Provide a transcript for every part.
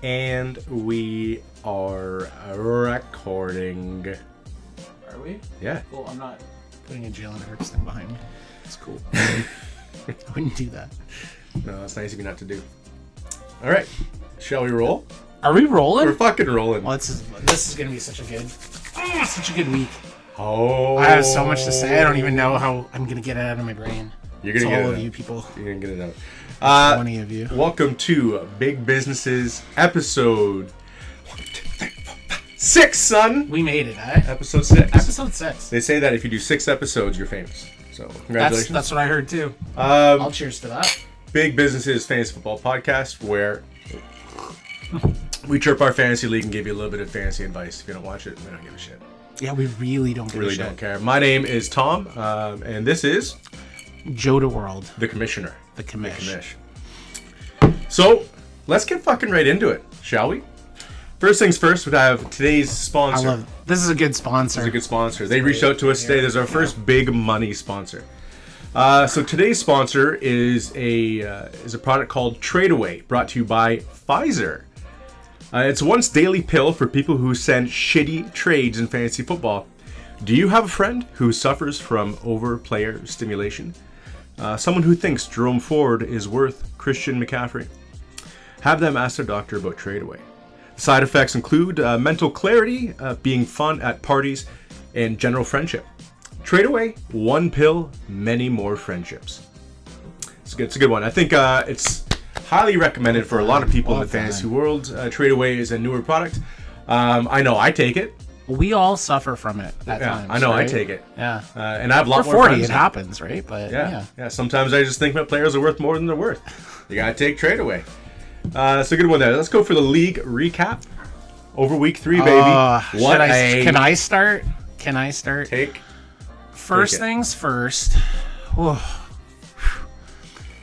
And we are recording. Are we? Yeah. Cool. I'm not putting a Jalen Hurts thing behind me. It's cool. I wouldn't do that. No, it's nice of you not to do. All right. Shall we roll? Are we rolling? We're fucking rolling. Well, this is going to be such a good week. Oh. I have so much to say. I don't even know how I'm going to get it out of my brain. You're going to get it all out. of you people. You're going to get it out. 20 of you. Welcome to Big Businesses episode 6, son. We made it, eh? Episode 6. Episode 6. They say that if you do 6 episodes, you're famous. So, congratulations. That's what I heard, too. I'll cheers to that. Big Businesses Fantasy Football Podcast, where we chirp our fantasy league and give you a little bit of fantasy advice. If you don't watch it, we don't give a shit. Yeah, we really don't give a shit. Really don't care. My name is Tom, and this is... Joe the World. The Commissioner. The Commish. So, let's get fucking right into it, shall we? First things first, we have today's sponsor. This is a good sponsor. This is a good sponsor. They reached out to us today. This is our first big money sponsor. So today's sponsor is a product called Trade Away, brought to you by Pfizer. It's a once daily pill for people who send shitty trades in fantasy football. Do you have a friend who suffers from overplayer stimulation? Someone who thinks Jerome Ford is worth Christian McCaffrey? Have them ask their doctor about Trade Away. Side effects include mental clarity, being fun at parties, and general friendship. Trade Away, one pill, many more friendships. It's a good one. I think it's highly recommended for a lot of people in the fantasy world. Trade Away is a newer product. I know I take it. We all suffer from it at times. I know, right? I take it. Yeah. And I have a lot For more 40, friends. it happens, right? But yeah. Sometimes I just think my players are worth more than they're worth. You gotta take Trade Away. It's a good one there. Let's go for the league recap. Over week 3, baby. Can I start? Take First things first.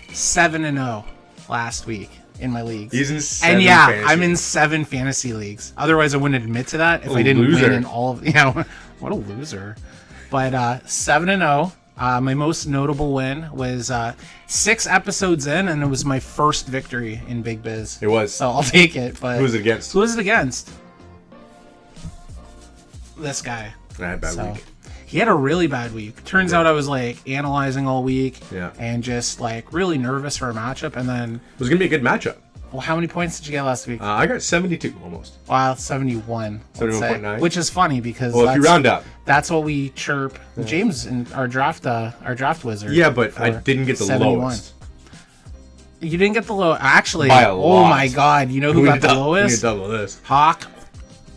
7-0 last week in my leagues. He's in 7 and yeah, fantasy. I'm in 7 fantasy leagues. Otherwise, I wouldn't admit to that if I didn't win in all of. What a loser. But 7-0. My most notable win was 6 episodes in, and it was my first victory in Big Biz. It was. So I'll take it. But who was it against? This guy. I had a bad week. He had a really bad week. Turns out I was like analyzing all week and just like really nervous for a matchup. And then it was going to be a good matchup. Well, how many points did you get last week? I got 72 almost. Wow, 71. 71.9. Which is funny because if you round up, that's what we chirp James in our draft wizard. Yeah, but I didn't get the 71. Lowest. You didn't get the low. Actually, by a lot. Oh my God! You know who got the lowest? We need to double this. Hawk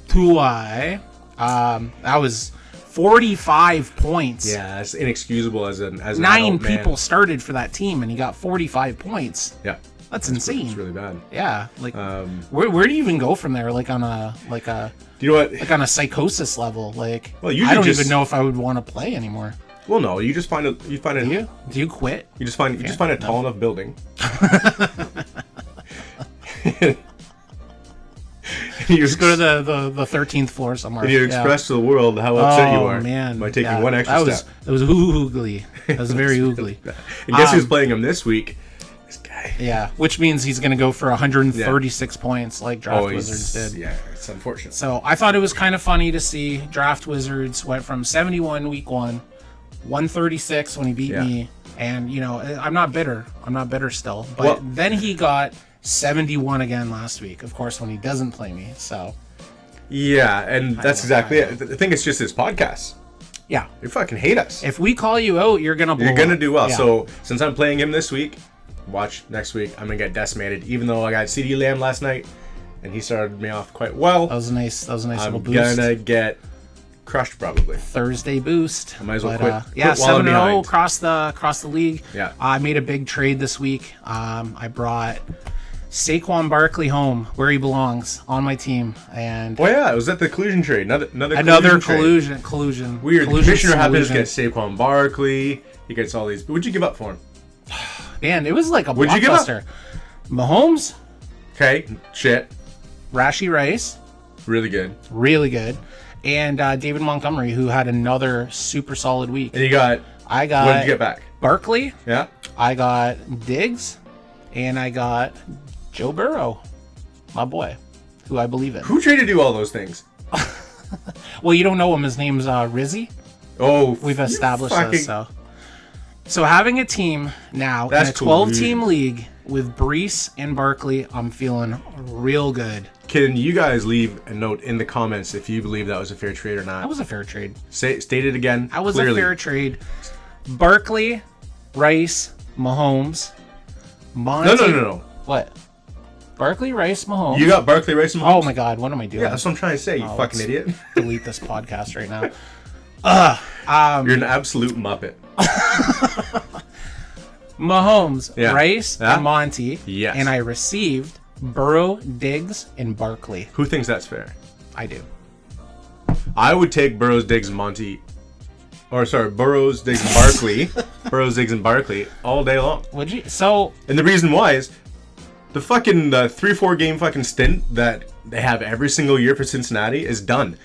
Tuai. That was 45 points. Yeah, it's inexcusable as an 9 people started for that team, and he got 45 points. Yeah. That's insane. It's really bad. Yeah, like where do you even go from there? Like on a do you know what? Like on a psychosis level. Like, well, I don't even know if I would want to play anymore. Well, no, you just find a. Do you quit? You just find a tall enough building. You just go to the 13th floor somewhere. And you express to the world how upset you are by taking one extra step. That was oogly. That was very oogly. And guess who's playing him this week? This guy. Yeah, which means he's going to go for 136 points like Draft Wizards did. Yeah, it's unfortunate. So I thought it was kind of funny to see Draft Wizards went from 71 week 1, 136 when he beat me. And, I'm not bitter. I'm not bitter still. But then he got 71 again last week, of course, when he doesn't play me. So yeah, and that's exactly it. I think it's just his podcast. Yeah, you fucking hate us. If we call you out, you're gonna do well. Yeah. So since I'm playing him this week, watch next week. I'm gonna get decimated. Even though I got CD Lamb last night, and he started me off quite well. That was a nice little boost. I'm gonna get crushed probably. Thursday boost. I might as well quit. Yeah, 7-0 across the league. Yeah. I made a big trade this week. I brought Saquon Barkley home where he belongs on my team. And it was at the collusion trade. Another collusion. Weird. The commissioner happens to get Saquon Barkley. He gets all these. What'd you give up for him? Man, it was like a What'd blockbuster. You give up? Mahomes. Okay. Shit. Rashee Rice. Really good. And David Montgomery, who had another super solid week. And what did you get back? Barkley. Yeah. I got Diggs. And I got Joe Burrow. My boy. who I believe in. Who traded you all those things? Well, you don't know him. His name's Rizzy. Oh, we've established this. So having a team now in a 12-team league with Brees and Barkley, I'm feeling real good. Can you guys leave a note in the comments if you believe that was a fair trade or not? That was a fair trade. State it again. That was clearly. a fair trade. Barkley, Rice, Mahomes, Monty. No. What? Barkley, Rice, Mahomes. You got Barkley, Rice, and Mahomes? Oh my God, what am I doing? Yeah, that's what I'm trying to say, you fucking idiot. Delete this podcast right now. You're an absolute muppet. Mahomes, Rice, and Monty. Yes. And I received Burrow, Diggs, and Barkley. Who thinks that's fair? I do. I would take Burrows, Diggs, and Monty. Burrows, Diggs, and Barkley. Burrows, Diggs, and Barkley all day long. Would you? And the reason why is the fucking 3-4 game fucking stint that they have every single year for Cincinnati is done.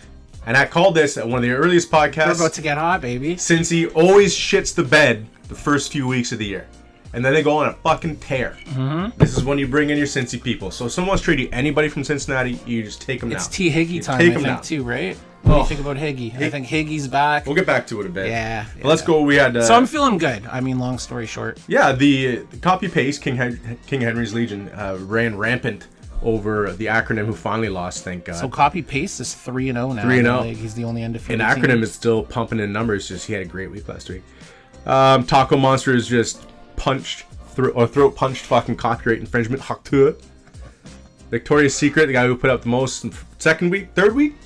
And I called this at one of the earliest podcasts. We're about to get hot, baby. Cincy always shits the bed the first few weeks of the year. And then they go on a fucking tear. Mm-hmm. This is when you bring in your Cincy people. So if someone wants to trade you anybody from Cincinnati, you just take them now. It's T. Higgy time, I think, too, right? What do you think about Higgy? I think Higgy's back. We'll get back to it a bit. Yeah. Let's go. We had. So I'm feeling good. I mean, long story short. Yeah, the copy paste King Henry's Legion ran rampant over the acronym who finally lost. Thank God. So copy paste is 3-0 now. 3-0. He's the only undefeated. And acronym is still pumping in numbers. Just he had a great week last week. Taco Monster is just throat punched fucking copyright infringement. Victoria's Secret, the guy who put up the most third week.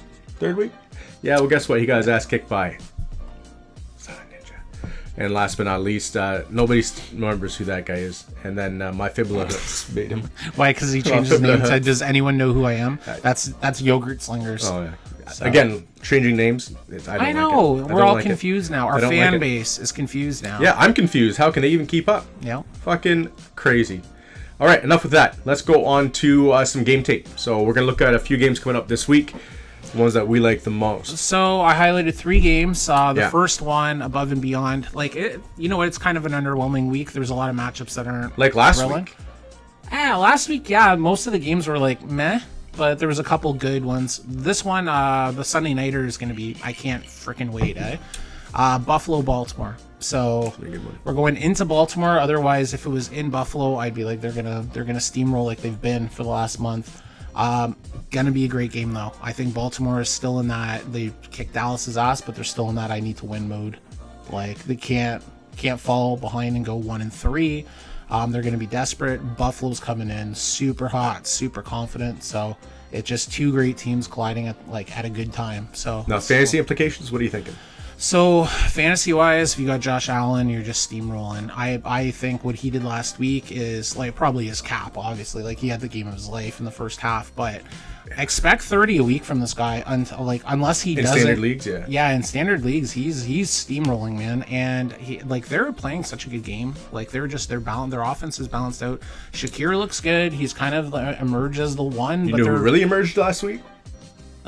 Yeah, well, guess what? He got his ass kicked by Ninja. And last but not least, nobody remembers who that guy is. And then my fibula made him. Why? Because he changed his name to Does Anyone Know Who I Am? That's Yogurt Slingers. Oh, yeah. So. Again, changing names. I know. We're all confused now. Our fan base is confused now. Yeah, I'm confused. How can they even keep up? Yeah. Fucking crazy. All right, enough with that. Let's go on to some game tape. So we're going to look at a few games coming up this week. The ones that we like the most. So I highlighted 3 games. The first one, Above and Beyond. You know what? It's kind of an underwhelming week. There's a lot of matchups that aren't like last week. Last week, most of the games were like meh, but there was a couple good ones. This one, the Sunday nighter is going to be. I can't freaking wait. Buffalo, Baltimore. So we're going into Baltimore. Otherwise, if it was in Buffalo, I'd be like they're gonna steamroll like they've been for the last month. Gonna be a great game though. I think Baltimore is still in that they kicked Dallas's ass, but they're still in that I need to win mode. Like they can't fall behind and go 1-3. They're gonna be desperate. Buffalo's coming in super hot, super confident. So it's just 2 great teams colliding at a good time. So now fantasy implications. What are you thinking? So fantasy wise, if you got Josh Allen, you're just steamrolling. I think what he did last week is probably his cap, obviously. He had the game of his life in the first half, but expect 30 a week from this guy unless he doesn't. In standard leagues, yeah. Yeah, in standard leagues, he's steamrolling, man. And they're playing such a good game. Their offense is balanced out. Shakir looks good. He's kind of emerged as the one. You know who really emerged last week?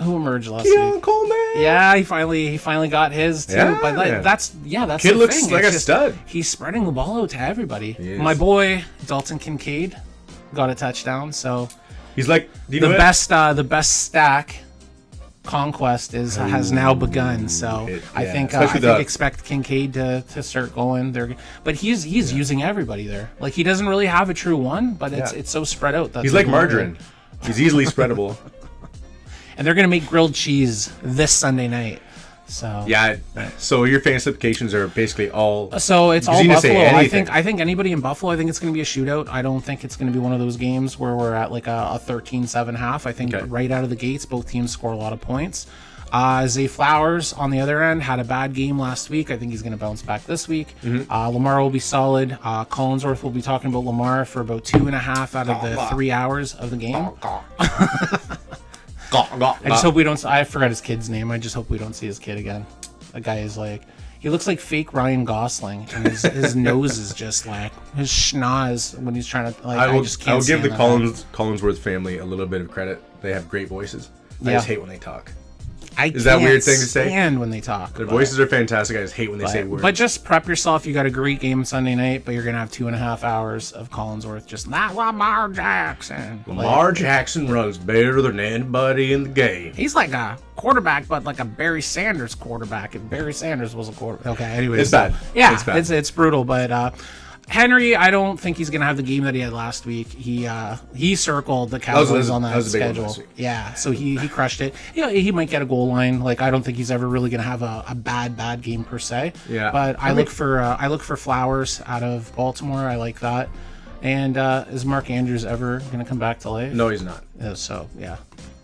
Who emerged last week? Coleman. Yeah, he finally got his too. Yeah, but that's kid the looks thing. like a stud. He's spreading the ball out to everybody. My boy Dalton Kincaid got a touchdown. So he's like the best stack conquest has now begun. So I think expect Kincaid to start going. But he's using everybody there. He doesn't really have a true one, but it's so spread out. That he's like margarine. He's easily spreadable. And they're going to make grilled cheese this Sunday night. So so your fantasy applications are basically all. So it's all Buffalo. I think anybody in Buffalo. I think it's going to be a shootout. I don't think it's going to be one of those games where we're at a 13-7 half. I think right out of the gates, both teams score a lot of points. Zay Flowers on the other end had a bad game last week. I think he's going to bounce back this week. Mm-hmm. Lamar will be solid. Collinsworth will be talking about Lamar for about 2.5 out of the 3 hours of the game. I just hope we don't. I forgot his kid's name. I just hope we don't see his kid again. That guy is he looks like fake Ryan Gosling, and his nose is just his schnoz when he's trying to I just can't. I will give the Collinsworth family a little bit of credit. They have great voices. I just hate when they talk. Is that a weird thing to say? And when they talk, their voices are fantastic. I just hate when they say words. But just prep yourself. You got a great game Sunday night, but you're gonna have 2.5 hours of Collinsworth just not Lamar Jackson. Lamar Jackson runs better than anybody in the game. He's like a quarterback, but like a Barry Sanders quarterback. If Barry Sanders was a quarterback, okay. Anyways, it's bad. Yeah, it's bad. It's brutal, but. Henry, I don't think he's gonna have the game that he had last week. He circled the Cowboys on that schedule. Yeah, so he crushed it. Yeah, he might get a goal line. Like I don't think he's ever really gonna have a bad game per se. Yeah, but I look for Flowers out of Baltimore. I like that. And is Mark Andrews ever gonna come back to life? No, he's not. So yeah,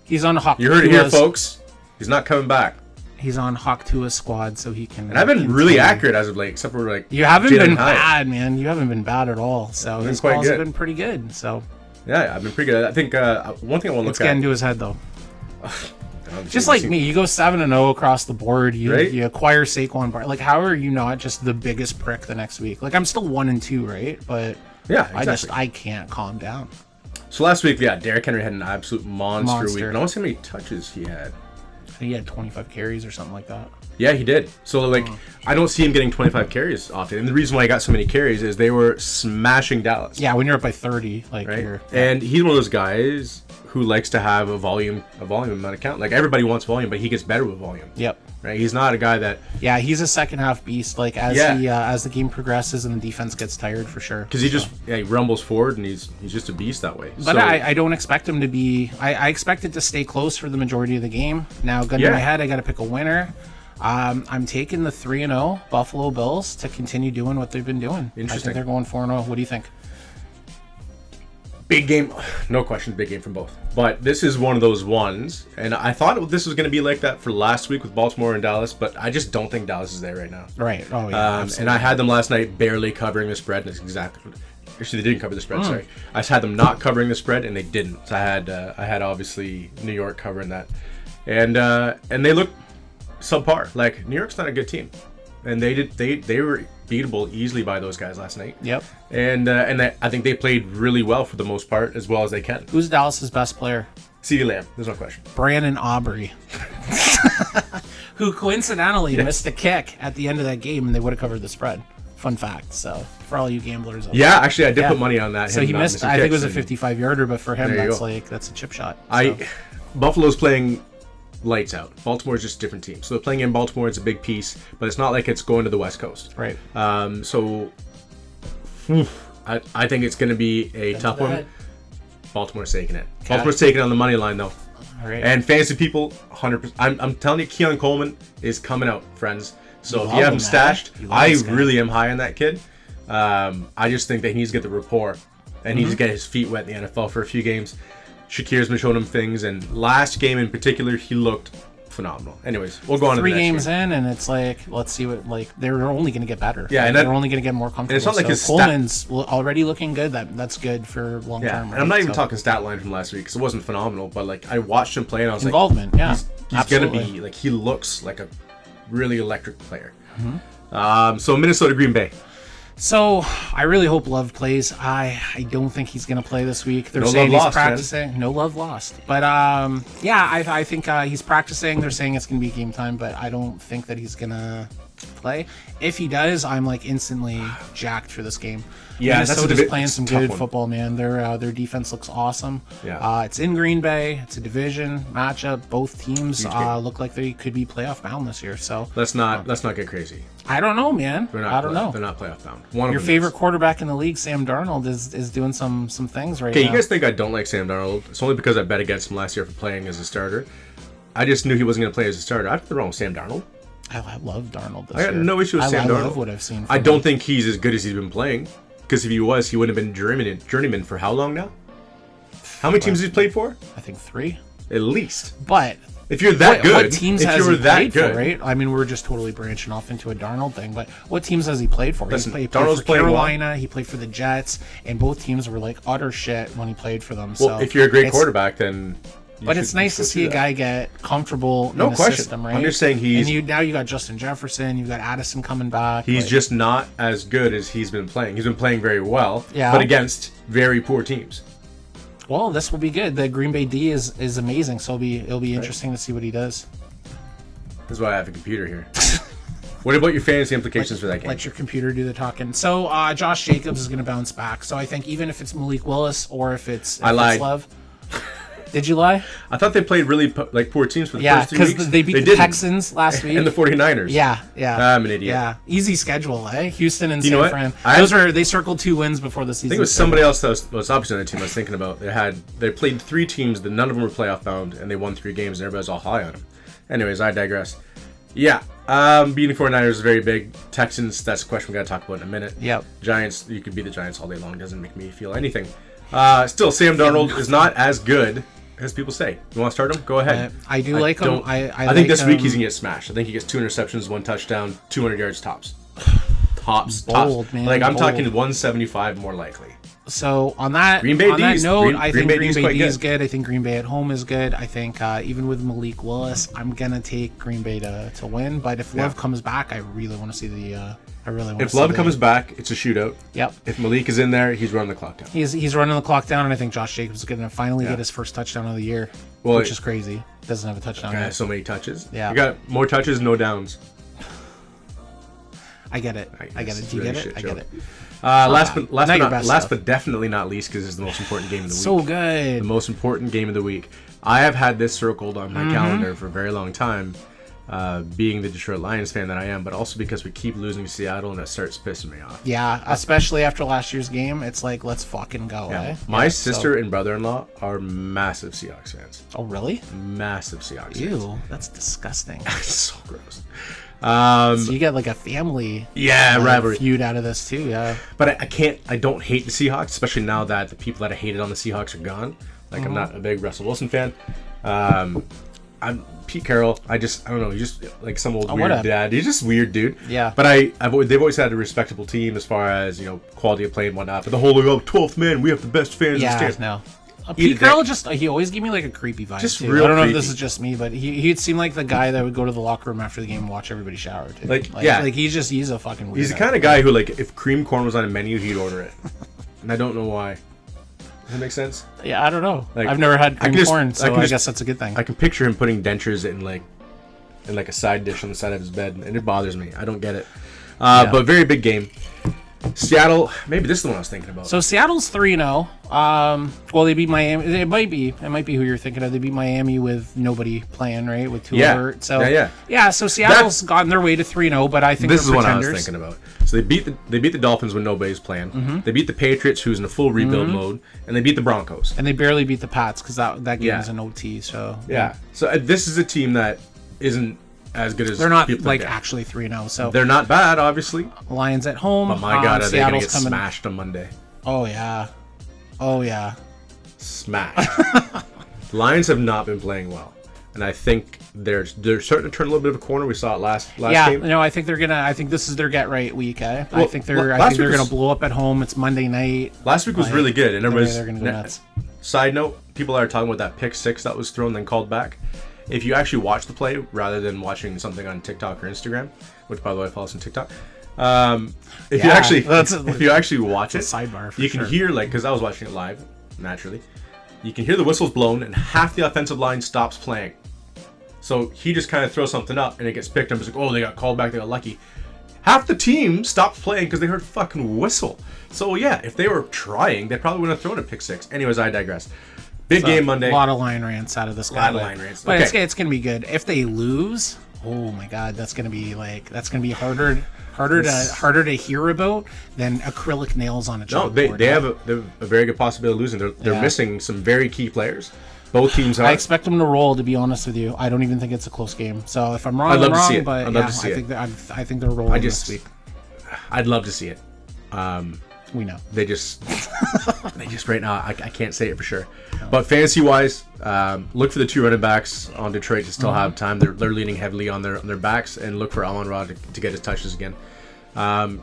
he's on Hawk. You heard it here, folks. He's not coming back. He's on Hawk Tua's squad, so he can. And I've been really accurate as of late, except for like. You haven't been bad, man. You haven't been bad at all. So his calls have been pretty good. So. Yeah, I've been pretty good. I think one thing I want to look at. It's getting to his head though. Just like me, you go 7-0 across the board. You acquire Saquon Barkley. Like, how are you not just the biggest prick the next week? Like, I'm still 1-2, right? But yeah, exactly. I can't calm down. So last week, yeah, Derrick Henry had an absolute monster week. And I want to see how many touches he had. He had 25 carries or something like that. Yeah, he did. So, like, I don't see him getting 25 carries often. And the reason why he got so many carries is they were smashing Dallas. Yeah, when you're up by 30, like, right? And he's one of those guys who likes to have a volume amount of count. Like, everybody wants volume, but he gets better with volume. Yep. Right? He's not a guy that... Yeah, he's a second half beast. Like, as the game progresses and the defense gets tired, for sure. Because he rumbles forward, and he's just a beast that way. But I don't expect him to be... I expect it to stay close for the majority of the game. Now, gun to my head, I got to pick a winner. I'm taking the 3-0 Buffalo Bills to continue doing what they've been doing. Interesting. I think they're going 4-0. What do you think? Big game. No question, big game from both. But this is one of those ones, and I thought this was going to be like that for last week with Baltimore and Dallas, but I just don't think Dallas is there right now. Right. Oh, yeah. And I had them last night barely covering the spread. That's exactly what... Actually, they didn't cover the spread, sorry. I just had them not covering the spread, and they didn't. So I had obviously New York covering that. And they look subpar. Like, New York's not a good team. And they were beatable easily by those guys last night. Yep. And I think they played really well for the most part, as well as they can. Who's Dallas's best player? CeeDee Lamb. There's no question. Brandon Aubrey. Who coincidentally missed a kick at the end of that game, and they would have covered the spread. Fun fact. So, for all you gamblers. Yeah, actually, I did put money on that. So he missed, I think it was a 55-yarder, but for him, that's a chip shot. So. Buffalo's playing lights out. Baltimore's just a different team. So they're playing in Baltimore. It's a big piece, but it's not like it's going to the West Coast. Right. So I think it's going to be a tough one. Baltimore's taking it. Okay. Baltimore's taking it on the money line, though. All right. And fantasy people, 100%. I'm telling you, Keon Coleman is coming out, friends. So if you have him stashed, I really am high on that kid. I just think that he needs to get the rapport and he needs to get his feet wet in the NFL for a few games. Shakir's been showing him things, and last game in particular, he looked phenomenal. Anyways, we'll go on to the next 3 games in, and it's like, let's see what, like, they're only going to get better. Yeah, and they're only going to get more comfortable. And it's not like his Coleman's already looking good. That's good for long term. Yeah, and I'm not even talking stat line from last week because it wasn't phenomenal, but like I watched him play and I was involvement, like, he's going to be like, he looks like a really electric player. So Minnesota, Green Bay. So I really hope Love plays. I don't think he's going to play this week. They're saying he's practicing. Man. No love lost. But yeah, I think he's practicing. They're saying it's going to be game time, but I don't think that he's going to play. If he does, I'm like instantly jacked for this game. Yeah, Minnesota's playing some good football, man. Their defense looks awesome. Yeah. It's in Green Bay. It's a division matchup. Both teams look like they could be playoff bound this year. So let's not get crazy. I don't know, man. I don't know. They're not playoff bound. Your favorite quarterback in the league, Sam Darnold, is doing some things right now. Okay, you guys think I don't like Sam Darnold? It's only because I bet against him last year for playing as a starter. I just knew he wasn't going to play as a starter. I have nothing wrong with Sam Darnold. I love Darnold this year. I got no issue with Sam Darnold. I love what I've seen. I don't think he's as good as he's been playing. Because if he was, he would have been journeyman for how long now? How many teams has he played for? I think 3. At least. But if you're that good, what teams has he played for, right? I mean, we're just totally branching off into a Darnold thing, but what teams has he played for? Listen, he played for Carolina, he played for the Jets, and both teams were like utter shit when he played for them. Well, if you're a great quarterback, then... But it's nice to see a guy get comfortable in the system, right? I'm just saying now you got Justin Jefferson, you got Addison coming back. He's just not as good as he's been playing. He's been playing very well, but against very poor teams. Well, this will be good. The Green Bay D is amazing, so it'll be interesting to see what he does. This is why I have a computer here. What about your fantasy implications for that game? Let your computer do the talking. So Josh Jacobs is going to bounce back. So I think even if it's Malik Willis or if it's Love. Did you lie? I thought they played really poor teams for the first 2 weeks. Yeah, because they beat the Texans last week. And the 49ers. Yeah. I'm an idiot. Yeah, easy schedule, eh? Houston and San Fran. They circled 2 wins before the season. I think it was somebody else that was opposite of the team I was thinking about. They played 3 teams that none of them were playoff bound, and they won 3 games, and everybody's all high on them. Anyways, I digress. Yeah, beating 49ers is very big. Texans, that's a question we got to talk about in a minute. Yep. Giants, you could beat the Giants all day long. Doesn't make me feel anything. Still, Sam Darnold is not as good as people say. You want to start him? Go ahead. I do like him. I think this week he's going to get smashed. I think he gets 2 interceptions, 1 touchdown, 200 yards tops. Bold, man. Like, I'm talking 175 more likely. So on that note, I think Green Bay D is good. I think Green Bay at home is good. I think even with Malik Willis, I'm gonna take Green Bay to win. But if Love comes back, I really want to see the. If Love comes back, it's a shootout. Yep. If Malik is in there, he's running the clock down. He's running the clock down, and I think Josh Jacobs is gonna finally get his first touchdown of the year, which is crazy. Doesn't have a touchdown yet. So many touches. Yeah. You got more touches, no downs. I get it. I get it. Do you get it? I get it. Last but definitely not least, because it's the most important game of the week. So good. The most important game of the week. I have had this circled on my calendar for a very long time, being the Detroit Lions fan that I am, but also because we keep losing to Seattle and it starts pissing me off. Yeah, especially after last year's game. It's like, let's fucking go, eh? My sister and brother-in-law are massive Seahawks fans. Oh, really? Massive Seahawks fans. Ew, that's disgusting. It's so gross. So you get like a family rivalry feud out of this too, But I don't hate the Seahawks, especially now that the people that I hated on the Seahawks are gone. Like, I'm not a big Russell Wilson fan. I'm Pete Carroll. I don't know. He's just like some old weird dad. He's just weird, dude. Yeah. But they've always had a respectable team as far as, quality of play and whatnot. But the whole 12th man, we have the best fans in the state. No. Pete Carroll he always gave me like a creepy vibe just too. Real I don't know creepy. if this is just me, but he'd seem like the guy that would go to the locker room after the game and watch everybody shower. Dude. Like he's a fucking weirdo. He's the kind of guy who, like, if cream corn was on a menu, he'd order it. And I don't know why. Does that make sense? Yeah, I don't know. Like, I've never had cream corn, so I guess that's a good thing. I can picture him putting dentures in like a side dish on the side of his bed, and it bothers me. I don't get it. But very big game. Seattle, maybe this is the one I was thinking about. So Seattle's 3-0. Well, they beat Miami. It might be who you're thinking of. They beat Miami with nobody playing, right? With two hurt. So yeah. So Seattle's gotten their way to 3-0, but I think this is what I was thinking about. So they beat the Dolphins when nobody's playing. Mm-hmm. They beat the Patriots, who's in a full rebuild mode, and they beat the Broncos. And they barely beat the Pats because that game is an OT. So So this is a team that isn't as good as they're not actually 3-0. So they're not bad, obviously. Lions at home. But my God, are they going to get smashed on Monday? Oh yeah. Smashed. Lions have not been playing well, and I think they're starting to turn a little bit of a corner. We saw it last game. Yeah, no, I think they're gonna. I think this is their get right week. I think they're gonna blow up at home. It's Monday night. Last week was really good, and they're gonna go nuts. Side note: people are talking about that pick six that was thrown then called back. If you actually watch the play rather than watching something on TikTok or Instagram, which by the way I follow us on TikTok, if you actually watch it, sidebar you can hear because I was watching it live naturally. You can hear the whistles blown and half the offensive line stops playing. So he just kind of throws something up and it gets picked up. It's like, oh, they got called back, they got lucky. Half the team stopped playing because they heard fucking whistle. So yeah, if they were trying, they probably wouldn't have thrown a pick six. Anyways, I digress. Big game Monday. A lot of line rants out of this guy. But it's going to be good. If they lose, oh my God, that's going to be harder to hear about than acrylic nails on a chalkboard. No, they have a very good possibility of losing. They're missing some very key players. Both teams are. I expect them to roll, to be honest with you. I don't even think it's a close game. So if I'm wrong, I'm wrong. But I think they're rolling. I'd love to see it. We know. They just right now, I can't say it for sure. No. But fantasy-wise, look for the two running backs on Detroit to still have time. They're leaning heavily on their backs, and look for Amon-Ra to get his touches again.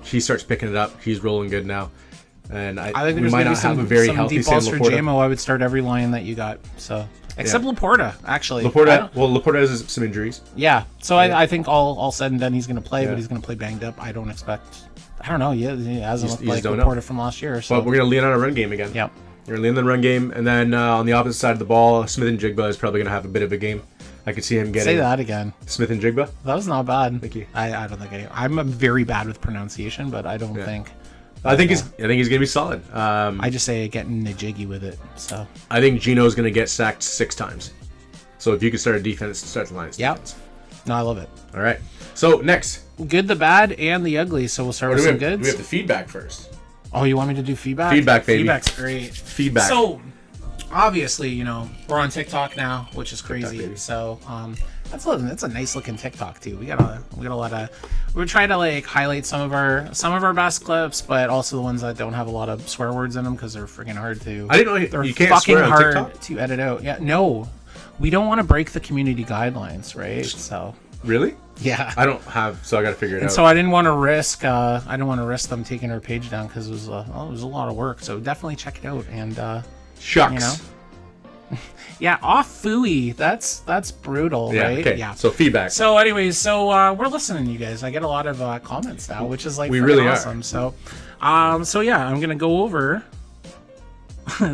He starts picking it up. He's rolling good now. And I think we might not have a very healthy Sam Laporta. For JMO, I would start every line that you got. So except Laporta, actually. Laporta has some injuries. Yeah. So I think all said and done, he's going to play, but he's going to play banged up. I don't know. He hasn't looked like Laporta from last year. So. But we're going to lean on a run game again. Yep. We're going to lean on the run game. And then on the opposite side of the ball, Smith and Jigba is probably going to have a bit of a game. I could see him getting Say that again. Smith and Jigba. That was not bad. Thank you. I don't think I'm very bad with pronunciation, but I don't think. I think he's gonna be solid. I just say getting the jiggy with it. So I think Gino's gonna get sacked 6 times. So if you could start a defense, start the Lions. Yep. No, I love it. All right. So next, good, the bad, and the ugly. So we'll start with some goods. We have the feedback first. Oh, you want me to do feedback? Feedback, baby. Feedback's great. Feedback. So obviously, we're on TikTok now, which is crazy. TikTok, so that's a nice looking TikTok too. We got a lot of. We're trying to like highlight some of our best clips, but also the ones that don't have a lot of swear words in them because they're freaking hard to. I didn't know they're you can't fucking swear on hard TikTok? to edit out. Yeah, no, we don't want to break the community guidelines, right? So. Really? Yeah. I don't have, so I got to figure it out. So I didn't want to risk. Them taking our page down because it was a lot of work. So definitely check it out and. Shucks. Yeah, off Fooey. That's brutal, Yeah, right? okay. Yeah. So feedback. So anyways, we're listening to you guys. I get a lot of comments now, which is like we really awesome. Are. So yeah, I'm gonna go over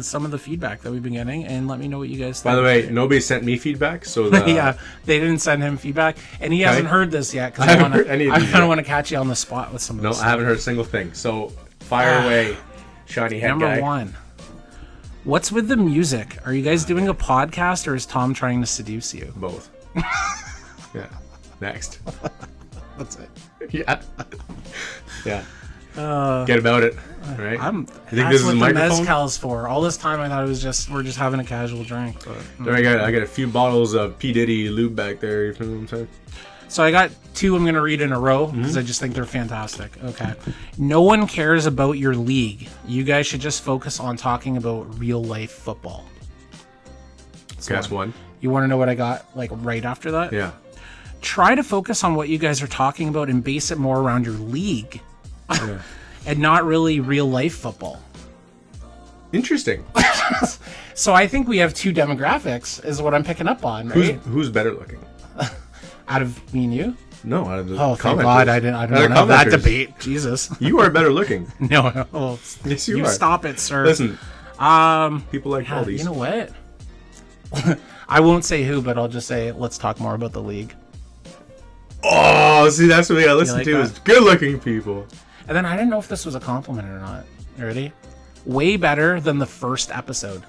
some of the feedback that we've been getting and let me know what you guys think. By the way, nobody sent me feedback, so yeah, they didn't send him feedback, and he hasn't heard this yet because I kind of want to catch you on the spot with some of this. No, I haven't heard a single thing. So fire away, shiny head Number guy. 1. What's with the music? Are you guys doing a podcast or is Tom trying to seduce you? Both. Yeah. Next. That's it. Yeah. Yeah. Get about it. Right. You think this is a what the microphone? mezcal's for. All this time I thought we're just having a casual drink. But, There I got a few bottles of P. Diddy lube back there. You know what I'm saying? So I got 2 I'm going to read in a row because I just think they're fantastic. Okay. No one cares about your league. You guys should just focus on talking about real life football. That's one. You want to know what I got like right after that? Yeah. Try to focus on what you guys are talking about and base it more around your league. Yeah. And not really real life football. Interesting. So I think we have 2 demographics is what I'm picking up on, right? Who's better looking? Out of me and you? No, out of the Oh, thank commenters. God, I don't have that debate. Jesus. You are better looking. No. Well, Yes, you are. Stop it, sir. Listen, people like Yeah, Aldi's. you know what? I won't say who, but I'll just say let's talk more about the league. Oh, see, that's what we gotta listen like to that? is good-looking people. And then I didn't know if this was a compliment or not. You ready? Way better than the first episode.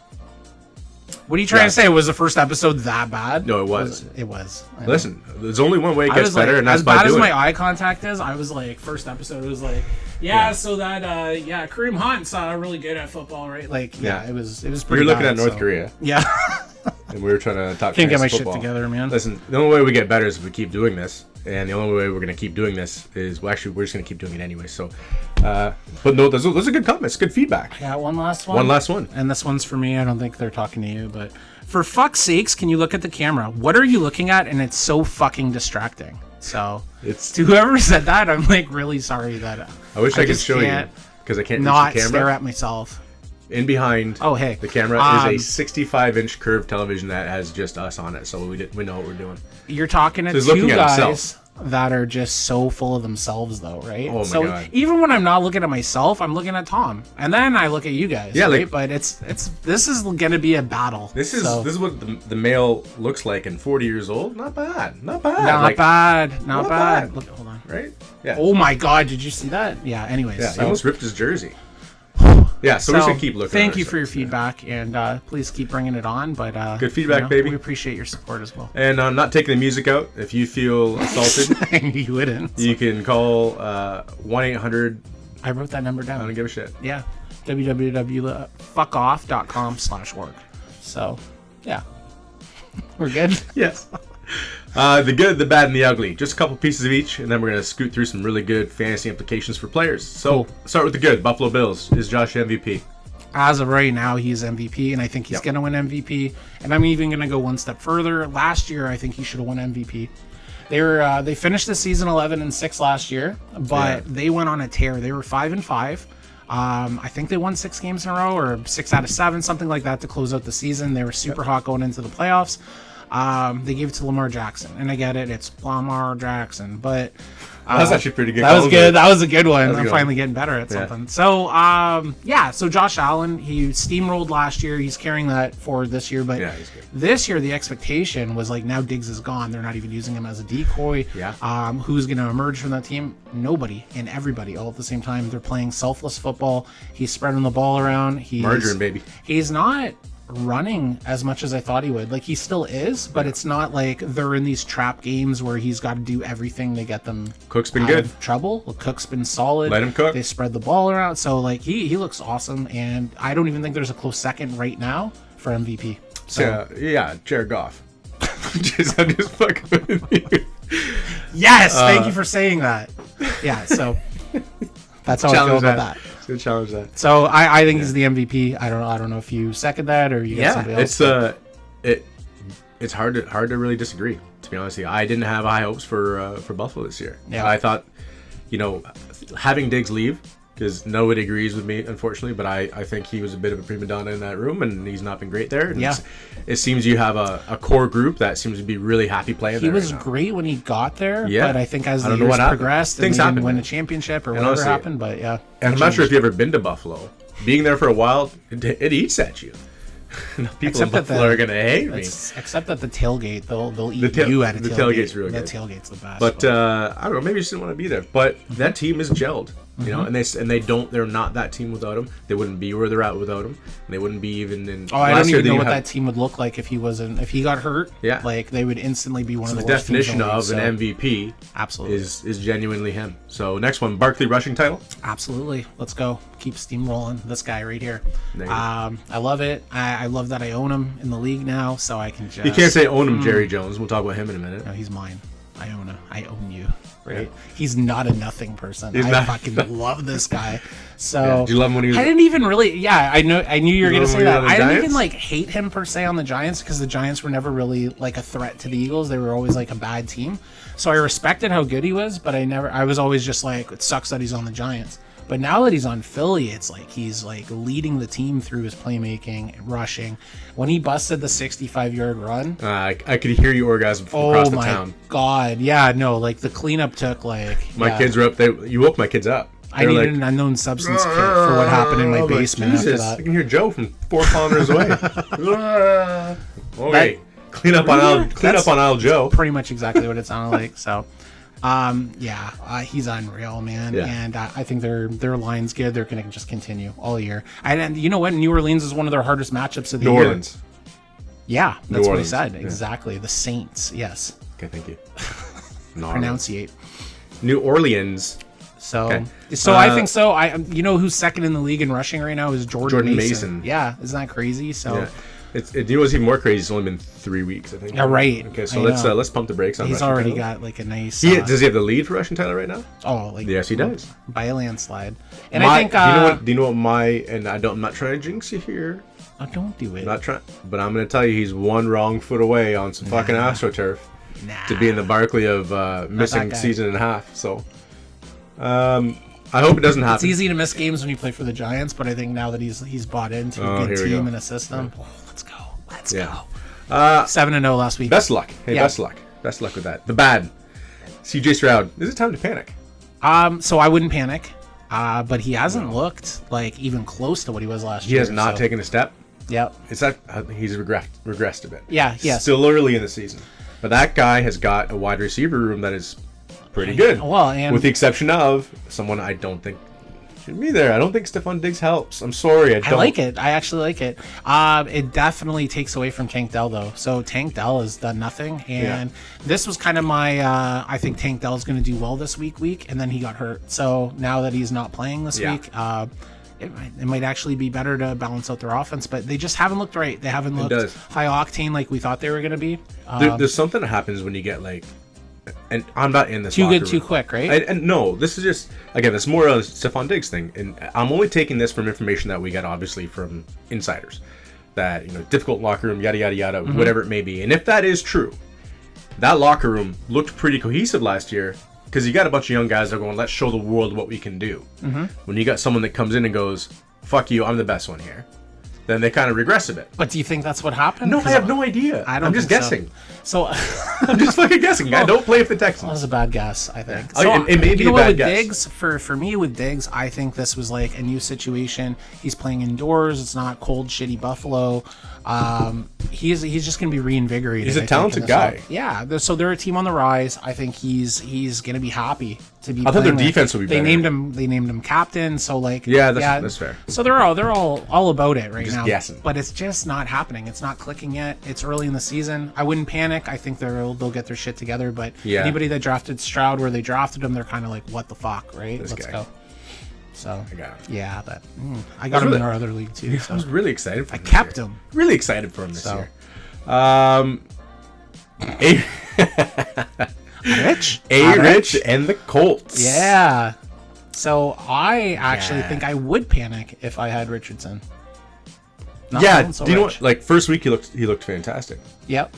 What are you trying to say? Was the first episode that bad? No, it was. It was. Listen, there's only one way it I gets was better, like, and that's as by bad as doing my it. eye contact is, I was like, first episode was like, so that Kareem Hunt's really good at football, right? Like, it was pretty. You're looking bad, at North Korea, Yeah. and we were trying to talk. Can't get my football. shit together, man. Listen, the only way we get better is if we keep doing this, and the only way we're gonna keep doing this is we're just gonna keep doing it anyway. So, but no, those are good comments, good feedback. Yeah, one last one. One last one. And this one's for me. I don't think they're talking to you, but for fuck's sakes, can you look at the camera? What are you looking at? And it's so fucking distracting. So It's to whoever said that, I'm like really sorry that I wish I could just show you can't because I can't not reach the stare camera. at myself. In behind, Oh, hey. the camera is a 65-inch curved television that has just us on it, so we know what we're doing. You're talking to he's 2 looking at guys himself. that are just so full of themselves, though, right? Oh my so God. even when I'm not looking at myself, I'm looking at Tom, and then I look at you guys. Yeah, right? like- But this is gonna be a battle. This is so. this is what the male looks like in 40 years old. Not bad. Not bad. Not Like, bad. not Not bad. bad. Look, hold on. Right? Yeah. Oh my God! Did you see that? Yeah. Anyways. Yeah, he so, almost ripped his jersey. Yeah, so we're just gonna keep looking. Thank at you for your ourselves. feedback, and please keep bringing it on. But Good feedback, baby. We appreciate your support as well. And I'm not taking the music out. If you feel assaulted, I knew you wouldn't. you can call 1-800. I wrote that number I down. don't give a shit. Yeah. www.fuckoff.com/work. So, yeah. We're good. Yes. The good, the bad, and the ugly. Just a couple pieces of each, and then we're going to scoot through some really good fantasy implications for players. So, start with the good. Buffalo Bills. Is Josh MVP? As of right now, he's MVP, and I think he's going to win MVP. And I'm even going to go one step further. Last year, I think he should have won MVP. They finished the season 11-6 last year, but they went on a tear. They were 5-5. I think they won 6 games in a row, or 6 out of 7, something like that, to close out the season. They were super hot going into the playoffs. They gave it to Lamar Jackson, and I get it, it's Lamar Jackson, but that was actually pretty good. That was good. That was a good one. I'm finally getting better at Yeah. something. So, so Josh Allen, he steamrolled last year. He's carrying that forward this year, but Yeah, he's good. this year the expectation was like, now Diggs is gone. They're not even using him as a decoy. Yeah. Who's going to emerge from that team? Nobody and everybody all at the same time. They're playing selfless football. He's spreading the ball around. Margarine, baby. He's not running as much as I thought he would. Like, he still is, but it's not like they're in these trap games where he's got to do everything to get them Cook's been out good. of trouble. Well, Cook's been solid. Let him cook. They spread the ball around. So, like, he looks awesome, and I don't even think there's a close second right now for MVP. So, Yeah, Jared Goff. I'm just fucking with you. yes, thank you for saying that. Yeah, so that's how I feel about that. Good challenge that. So I think he's the MVP. I don't know if you second that or you got somebody else. It's hard to really disagree, to be honest with you. I didn't have high hopes for Buffalo this year. Yeah. I thought, having Diggs leave, because nobody agrees with me, unfortunately, but I think he was a bit of a prima donna in that room, and he's not been great there. And Yeah. it seems you have a core group that seems to be really happy playing there. He was right now. great when he got there, Yeah. but I think as I the don't know years what happened. progressed, Things and he happened, didn't win man. a championship or And whatever honestly, happened, but yeah. And I'm not sure if you've ever been to Buffalo. Being there for a while, it eats at you. People Except in that Buffalo are going to hate me. Except at the tailgate, they'll eat The you at a tailgate. the tailgate's really That good. tailgate's the best. But I don't know. Maybe you just didn't want to be there. But that team is gelled, and they're not that team without him. They wouldn't be where they're at without him. And they wouldn't be even in. I don't last year even know they what had that team would look like if he got hurt. Yeah. Like, they would instantly be one of the the worst teams in definition the league, of so- an MVP. Absolutely. is genuinely him. So next one, Barkley rushing title. Absolutely. Let's go. Keep steamrolling. This guy right here. Negative. I love it. I love that I own him in the league now, so I can just... You can't say own him, Jerry Jones. We'll talk about him in a minute. No, he's mine. I own him. I own you. Right? He's not a nothing person. He's I not- fucking love this guy. So Yeah. Did you love him when he was? I didn't even really. Yeah, I knew you were gonna love him say when he was that. on the I didn't Giants? even like hate him per se on the Giants because the Giants were never really like a threat to the Eagles. They were always like a bad team. So I respected how good he was, but I was always just like, it sucks that he's on the Giants. But now that he's on Philly, it's like he's like leading the team through his playmaking, rushing. When he busted the 65-yard run, I could hear you orgasm from across the my town. god, yeah, no, like the cleanup took like My kids were up there. You woke my kids up. I needed an unknown substance kit for what happened in my basement after Jesus, that. I can hear Joe from 4 kilometers away. Okay, clean up on aisle Joe. Pretty much exactly what it sounded like. So, he's unreal, man. Yeah. And I think their line's good. They're going to just continue all year. And you know what? New Orleans is one of their hardest matchups of the New year. Orleans. Yeah, that's what he Orleans, said. yeah. Exactly. The Saints. Yes. Okay, thank you. Pronunciate. New Orleans. So, Okay. I think so. You know who's second in the league in rushing right now is Jordan Mason. Yeah, isn't that crazy? So. Yeah. You know what's even more crazy? It's only been 3 weeks, I think. Yeah, right. Okay, so I know. let's pump the brakes on. He's rushing already title. got like a nice. Does he have the lead for rushing title right now? Oh, like Yes, he does. by a landslide. And I think. Do you know what my and I'm not trying to jinx you here. Oh, don't do it. I'm not trying, but I'm going to tell you he's one wrong foot away on some fucking AstroTurf to be in the Barkley of missing guy. season and a half. So, I hope it doesn't happen. It's easy to miss games when you play for the Giants, but I think now that he's bought into a good here we team go. and a system, let's go. Let's Yeah. go. 7-0 last week. Best luck. Hey, Yeah. best luck. Best luck with that. The bad. CJ Stroud. Is it time to panic? So I wouldn't panic, but he hasn't looked like even close to what he was last year. He has not taken a step. Yep. It's that he's regressed a bit. Yeah. Yes. Still early in the season, but that guy has got a wide receiver room that is pretty good. Well, and with the exception of someone I don't think should be there. I don't think Stephon Diggs helps. I'm sorry. I like it. I actually like it. It definitely takes away from Tank Dell, though. So Tank Dell has done nothing. And this was kind of my, I think Tank Dell is going to do well this week. And then he got hurt. So now that he's not playing this week, it might actually be better to balance out their offense. But they just haven't looked right. They haven't looked high octane like we thought they were going to be. There's something that happens when you get like, and I'm not in this too locker good, room. too quick, right? And no, this is just, again, this is more a Stephon Diggs thing, and I'm only taking this from information that we got obviously from insiders, that difficult locker room, yada yada yada, whatever it may be. And if that is true, that locker room looked pretty cohesive last year because you got a bunch of young guys that are going, let's show the world what we can do. When you got someone that comes in and goes, fuck you, I'm the best one here, then they kind of regress a bit. But do you think that's what happened? No, I have no idea. I'm just guessing. So I'm just fucking guessing. I don't play for the Texans. That was a bad guess, I think. So, it may be a bad guess. Diggs, for me with Diggs, I think this was like a new situation. He's playing indoors. It's not cold, shitty Buffalo. He's just going to be reinvigorated. He's a talented guy. Yeah. So they're a team on the rise. I think he's going to be happy to be. I thought their defense would be better. They named him captain. So like that's fair. So they're all about it right now. Guessing. But it's just not happening. It's not clicking yet. It's early in the season. I wouldn't panic. I think they'll get their shit together. But anybody that drafted Stroud where they drafted him, they're kind of like, what the fuck, right? Let's go. So I got him. Yeah, I got him in our other league too. So. I was really excited for him. I kept him. Really excited for him this year. Rich and the Colts. Yeah. So I actually think I would panic if I had Richardson. Do you know what? Like first week he looked fantastic. Yep.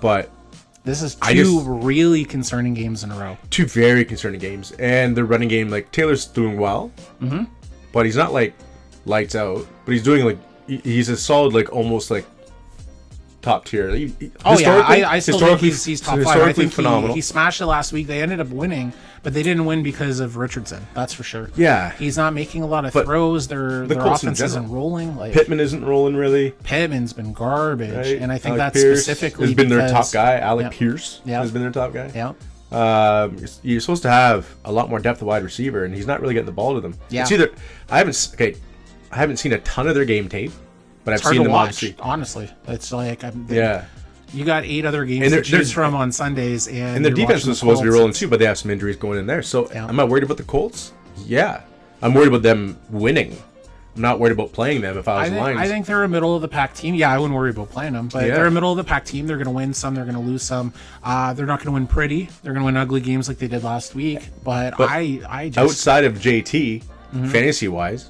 But this is two really concerning games in a row. Two very concerning games, and the running game, like Taylor's doing well, but he's not like lights out. But he's doing like he's a solid, like almost like top tier. I still think he's top five. I think phenomenal. He smashed it last week. They ended up winning, but they didn't win because of Richardson. That's for sure. Yeah, he's not making a lot of throws. Their offense isn't rolling. Like Pittman isn't rolling really. Pittman's been garbage, right? And I think Alec that's Pierce specifically has been their top guy. Alec Pierce has been their top guy. Yeah. You're supposed to have a lot more depth of wide receiver, and he's not really getting the ball to them. Yeah. It's either I haven't seen a ton of their game tape. But I've seen them obviously. Honestly, it's like you got 8 other games to choose from on Sundays, and their defense was supposed to be rolling too, but they have some injuries going in there. So am I worried about the Colts? Yeah, I'm worried about them winning. I'm not worried about playing them if I was Lions. I think they're a middle of the pack team. Yeah, I wouldn't worry about playing them, but they're a middle of the pack team. They're going to win some. They're going to lose some. They're not going to win pretty. They're going to win ugly games like they did last week. But I just outside of JT, fantasy wise.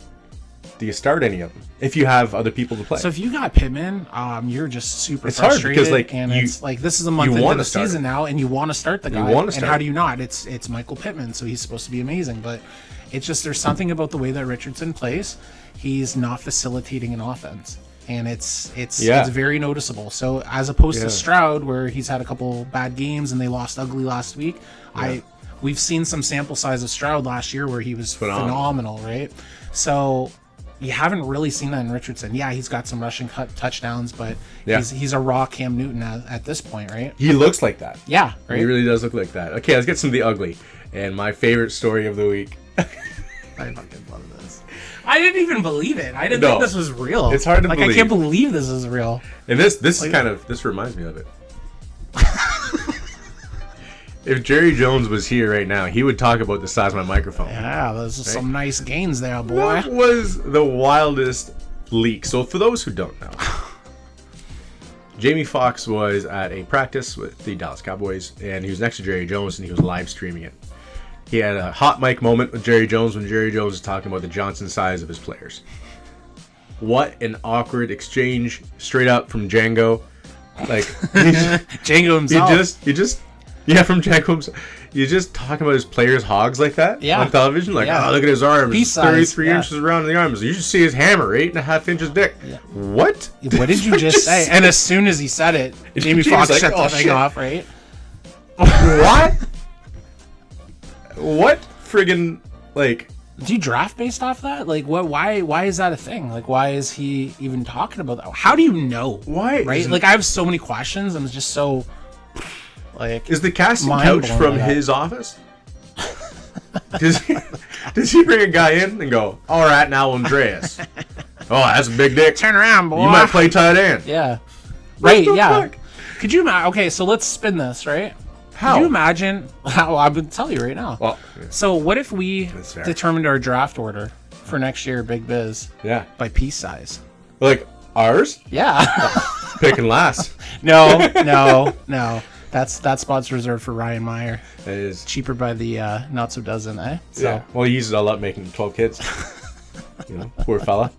Do you start any of them if you have other people to play? So if you got Pittman, you're just super it's frustrated. Hard because it's like this is a month into the season now, and you want to start the guy. And how do you not? It's Michael Pittman, so he's supposed to be amazing. But it's just there's something about the way that Richardson plays. He's not facilitating an offense, and it's very noticeable. So as opposed to Stroud, where he's had a couple bad games and they lost ugly last week, we've seen some sample size of Stroud last year where he was phenomenal, right? So. You haven't really seen that in Richardson. Yeah, he's got some rushing touchdowns, but he's a raw Cam Newton at this point, right? He looks like that. Yeah, right? He really does look like that. Okay, let's get some of the ugly. And my favorite story of the week. I fucking love this. I didn't even believe it. I didn't think this was real. It's hard to believe. I can't believe this is real. And this reminds me of it. If Jerry Jones was here right now, he would talk about the size of my microphone. Yeah, those are some nice gains there, boy. That was the wildest leak. So for those who don't know, Jamie Foxx was at a practice with the Dallas Cowboys, and he was next to Jerry Jones, and he was live streaming it. He had a hot mic moment with Jerry Jones when Jerry Jones was talking about the Johnson size of his players. What an awkward exchange, straight up from Django. Like Django himself. From Jack Holmes. You just talking about his players' hogs like that on television? Like, oh, look at his arms. He's 33 inches around the arms. You should see his hammer, 8.5 inches dick. Yeah. What? What did you just say? And as soon as he said it, Jamie Foxx shut the thing off, right? What? What friggin', like... Do you draft based off that? Like, what? Why is that a thing? Like, why is he even talking about that? How do you know? Why? Right? Like, I have so many questions. I'm just so... Like, is the casting couch from his office? Does he bring a guy in and go, all right, now Andreas. Oh, that's a big dick. Turn around, boy. You might play tight end. Yeah. Right, yeah. Fuck? Could you imagine? Okay, so let's spin this, right? How? Could you imagine? Well, I'm going to tell you right now. Well, so what if we determined our draft order for next year, Big Biz? Yeah. By piece size. Like ours? Yeah. Picking last. No. That spot's reserved for Ryan Meyer. It is. Cheaper by the not so dozen, eh? So. Yeah. Well, he uses it all up making 12 kids. Poor fella.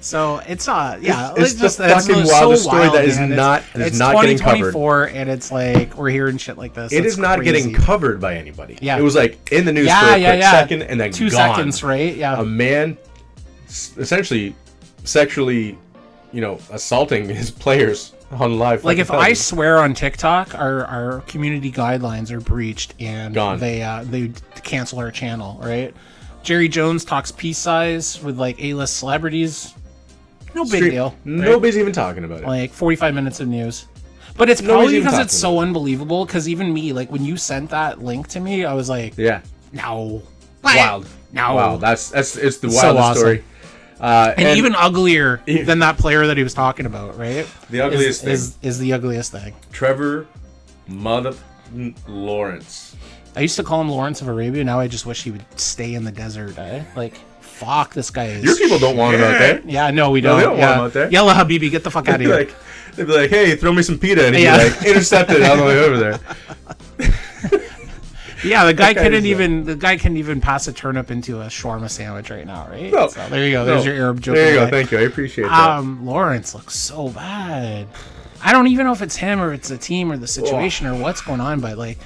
So it's it's just the fucking wildest story that is not getting covered. 2024, and it's like we're hearing shit like this. It is not getting covered by anybody. Yeah. It was like in the news for a quick second and then 2 gone. seconds, right? Yeah. A man essentially sexually, assaulting his players on live. Like if I swear on TikTok, our community guidelines are breached and they cancel our channel, right? Jerry Jones talks peace size with like A-list celebrities. No big deal. Right? Nobody's even talking about it. Like 45 minutes of news. But it's probably because it's so unbelievable. Because even me, like when you sent that link to me, I was like, yeah, no, wild, no, wow, it's the wildest so awesome. story. And even uglier than that player that he was talking about, right? The ugliest thing is the ugliest thing. Trevor Lawrence. I used to call him Lawrence of Arabia. Now I just wish he would stay in the desert. Like, fuck, this guy is. Your people don't want him out there. Yeah, no, we don't. No, they don't want him out there. Yalla Habibi, get the fuck out of here. They'd be like, hey, throw me some pita, and he'd be like, intercepted on the way over there. Yeah, the guy couldn't even pass a turnip into a shawarma sandwich right now, right? No, so there you go. There's your Arab joke. There you go. Thank you. I appreciate that. Lawrence looks so bad. I don't even know if it's him or it's the team or the situation or what's going on, but like,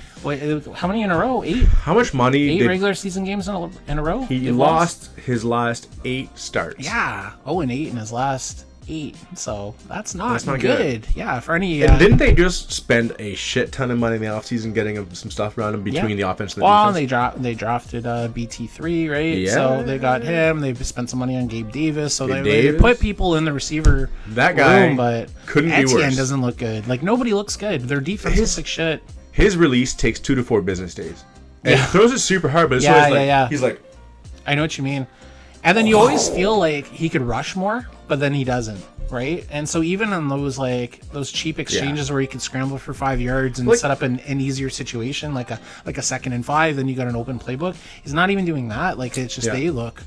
how many in a row? 8? How much money? 8 regular season games in a row? He lost his last 8 starts. Yeah. 0-8 in his last 8. So that's not good. Yeah. For any. And didn't they just spend a shit ton of money in the offseason getting him some stuff around him between the offense and the defense? They drafted BT3, right? Yeah. So they got him. They spent some money on Gabe Davis. So they put people in the receiver room, but couldn't be Etienne worse. Doesn't look good. Like nobody looks good. Their defense is like shit. His release takes 2 to 4 business days. And he throws it super hard, but it's always like he's like, I know what you mean. And then you always feel like he could rush more, but then he doesn't, right? And so even on those cheap exchanges where he could scramble for 5 yards and set up an easier situation, like a 2nd and 5, then you got an open playbook. He's not even doing that. Like it's just they look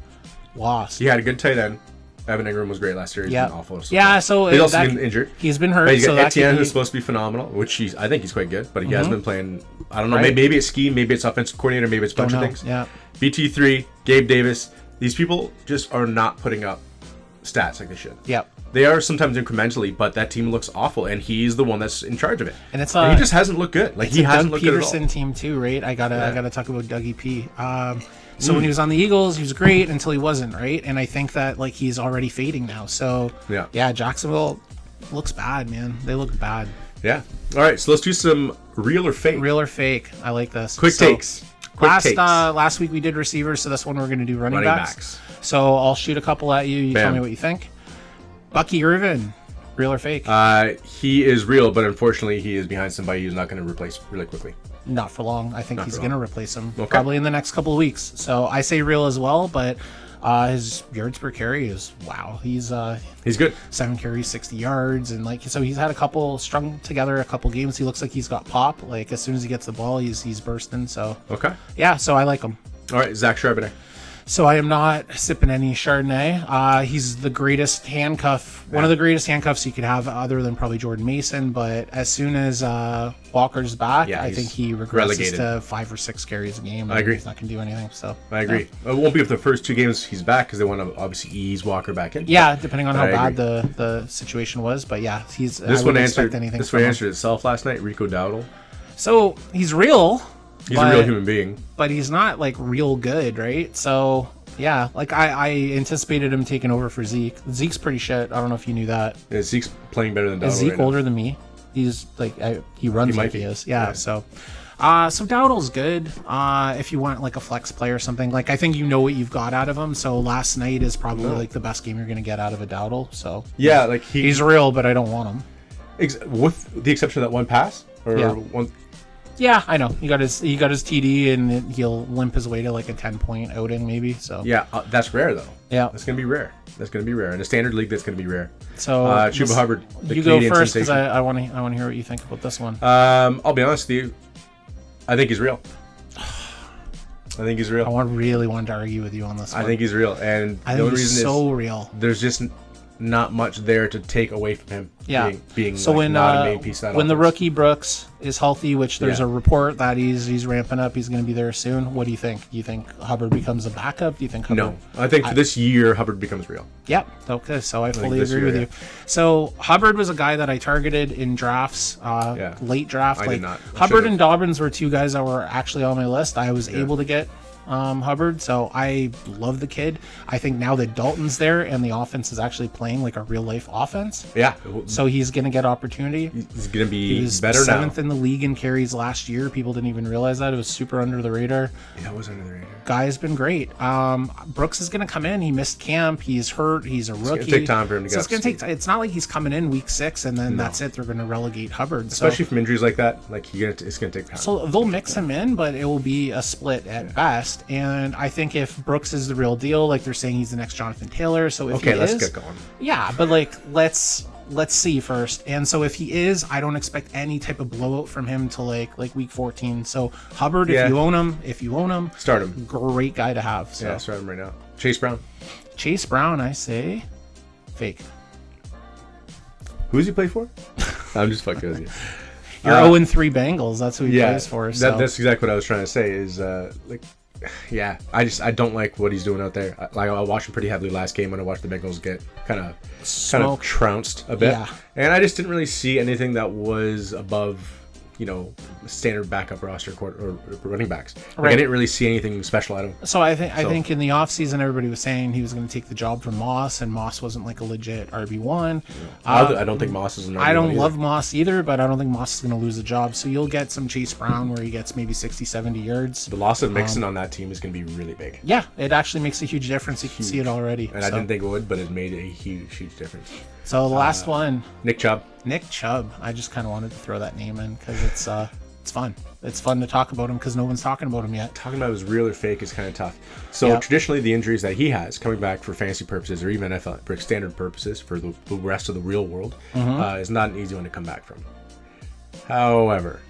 lost. He had a good tight end. Evan Ingram was great last year. He's been awful. So he's also been injured. He's been hurt. But you got Etienne, who's supposed to be phenomenal, which I think he's quite good, but he has been playing. I don't know. Right. Maybe it's scheme, maybe it's offensive coordinator, maybe it's a bunch of things. Yeah. BT3, Gabe Davis. These people just are not putting up stats like they should. Yep. They are sometimes incrementally, but that team looks awful, and he's the one that's in charge of it. And it's and he just hasn't looked good. Like he hasn't looked good at all. Peterson team too, right? I gotta talk about Dougie P. So when he was on the Eagles, he was great until he wasn't, right? And I think that like he's already fading now. So yeah, Jacksonville looks bad, man. They look bad. Yeah. All right, so let's do some real or fake. Real or fake. I like this. Quick takes. Last week we did receivers, so this one we're going to do running backs. So I'll shoot a couple at you. You tell me what you think. Bucky Irvin, real or fake? He is real, but unfortunately he is behind somebody who's not going to replace really quickly. Not for long. I think he's going to replace him probably in the next couple of weeks. So I say real as well, but his yards per carry is he's good. 7 carries, 60 yards, and so he's had strung together a couple games. He looks like he's got pop. Like as soon as he gets the ball, he's bursting. So so I like him. All right, Zach Charbonnet. So I am not sipping any Chardonnay. He's the greatest handcuff, one of the greatest handcuffs you could have, other than probably Jordan Mason. But as soon as Walker's back, I think he regresses to 5 or 6 carries a game. I agree. He's not going to do anything. So I agree. It won't be if the first 2 games he's back because they want to obviously ease Walker back in. Yeah, depending on how bad the situation was. But yeah, he's. This one answered itself last night. Rico Dowdle. So he's real. He's a real human being. But he's not, real good, right? So, yeah. I anticipated him taking over for Zeke. Zeke's pretty shit. I don't know if you knew that. Yeah, Zeke's playing better than Dowdle. Is Zeke older than me? He's, he runs like he is. Yeah, so... So Dowdle's good. If you want, a flex play or something. I think you know what you've got out of him. So last night is probably, the best game you're going to get out of a Dowdle. So... Yeah, he's real, but I don't want him. With the exception of that one pass? Or one... Yeah, I know. He got his TD, and he'll limp his way to a 10-point outing maybe. So yeah, that's rare though. Yeah, that's gonna be rare. In a standard league, that's gonna be rare. So Chuba Hubbard, you go first because I want to hear what you think about this one. I'll be honest with you. I think he's real. I really want to argue with you on this one. I think he's real, and the only reason so real. There's just not much there to take away from him. Yeah. Being so when not a main piece of that when the rookie Brooks is healthy, which there's a report that he's ramping up, he's going to be there soon. What do you think? Do you think Hubbard becomes a backup? Do you think Hubbard? No, I think for this year Hubbard becomes real. Yep. Okay. So I fully agree with you. So Hubbard was a guy that I targeted in drafts, late draft. I did not. Hubbard and Dobbins were 2 guys that were actually on my list. I was able to get Hubbard. So I love the kid. I think now that Dalton's there and the offense is actually playing like a real life offense. Yeah. So he's going to get opportunity. He's going to be he was better now. 7th in the league in carries last year. People didn't even realize that. It was super under the radar. Yeah, it was under the radar. Guy's been great. Brooks is going to come in. He missed camp. He's hurt. He's a rookie. It's going to take time for him to so get it's going to take. It's not like he's coming in week 6 and then that's it. They're going to relegate Hubbard. Especially from injuries like that. Like it's going to take time. So they'll mix him in, but it will be a split at best. And I think if Brooks is the real deal, like they're saying he's the next Jonathan Taylor. So if let's get going. Yeah, but like let's see first. And so if he is, I don't expect any type of blowout from him till like week 14. So Hubbard, if you own him, start him. Great guy to have. So. Yeah, start him right now. Chase Brown, I say fake. Who does he play for? I'm just fucking with you. You're 0-3 Bengals. That's who he plays for. So. That's exactly what I was trying to say. Is I don't like what he's doing out there. I watched him pretty heavily last game when I watched the Bengals get kind of trounced a bit, and I just didn't really see anything that was above standard backup roster or running backs. Like, I didn't really see anything special out of him. So I think in the offseason everybody was saying he was going to take the job from Moss, and Moss wasn't like a legit RB1. I don't think Moss is an RB1 I don't either. love Moss either, but I don't think Moss is going to lose a job. So you'll get some Chase Brown where he gets maybe 60, 70 yards. The loss of Mixon on that team is going to be really big. Yeah, it actually makes a huge difference. You can see it already. And I didn't think it would, but it made a huge difference. So the last one. Nick Chubb. I just kind of wanted to throw that name in because it's fun. It's fun to talk about him because no one's talking about him yet. Talking about his real or fake is kind of tough. So traditionally, the injuries that he has coming back for fantasy purposes or even NFL for standard purposes for the rest of the real world is not an easy one to come back from. However,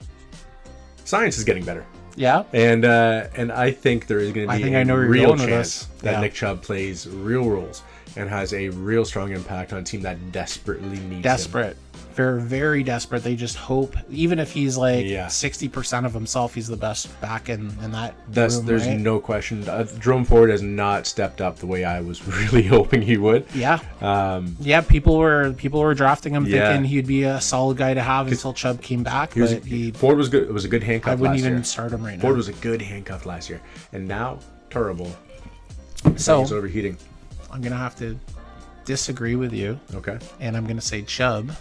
science is getting better. Yeah. And I think there is going to be a real chance that Nick Chubb plays real roles and has a real strong impact on a team that desperately needs him. They're very desperate. They just hope, even if he's like 60% of himself, he's the best back in that room, There's no question. Jerome Ford has not stepped up the way I was really hoping he would. Yeah. People were drafting him thinking he'd be a solid guy to have until Chubb came back. Ford was good. It was a good handcuff last year. I wouldn't even start him right now. Ford was a good handcuff last year. And now, terrible. So he's overheating. I'm going to have to disagree with you. Okay. And I'm going to say Chubb.